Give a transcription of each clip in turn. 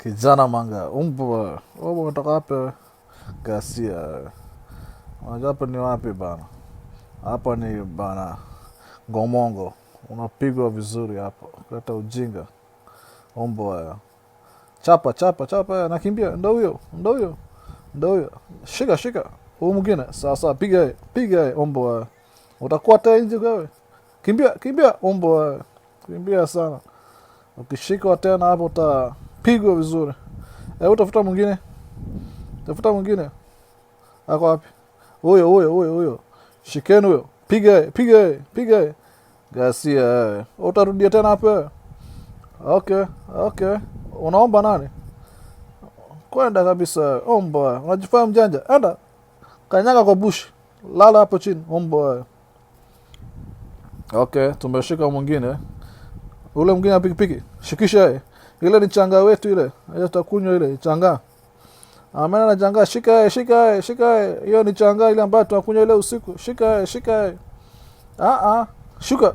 Kijana manga, umbwa. Umetoka wapi? Gasia. Unajua hapa ni wapi bana? Hapa ni bana Ngomongo. Unapigwa vizuri hapo. Kuleta ujinga. Umbwa. Chapa. Nakimbia. Ndo huyo. Shika. Huyu mwingine. Sasa piga umbwa. Utakuwa tena nje wewe. Kimbia umbwa. Kimbia sana. Ukishika tena hapo utapigwa vizuri. Utafuta mwingine. Ako wapi? Huyo. Shikeni huyo. Piga. Gasia. Utarudia tena hapo. Okay. Unaomba nani? Kwenda kabisa. Omba. Unajifanya mjanja. Enda. Kanyaga kwa bush. Lala hapo chini. Omba. Okay, tumeshika mwingine. Ule mwingine na pikipiki. Shikisha. Ile ni changa wetu ile. Acha tutakunywa ile changa. Amena na changa, shika. Hiyo ni changa ile ambayo tunakunywa ile usiku. Shika.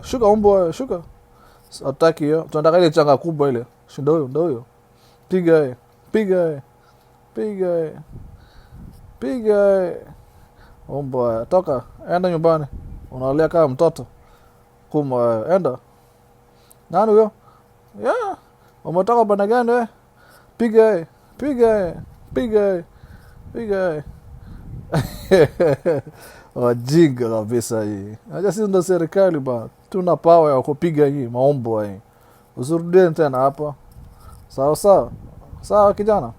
Shuka umbwa, shuka. Hataki hiyo. Tunataka ile changa kubwa ile. Ndo huyo. Piga. Umbwa, toka. Enda nyumbani. Unalia kama mtoto. Enda. Nani huyo? Yeah. Umetoka bana gani wewe? Piga. Wajinga kabisa hii. Acha sisi ndo serikali ba. Tuna power ya kupiga hii maombo hii. Usirudie tena hapa. Sawa kijana.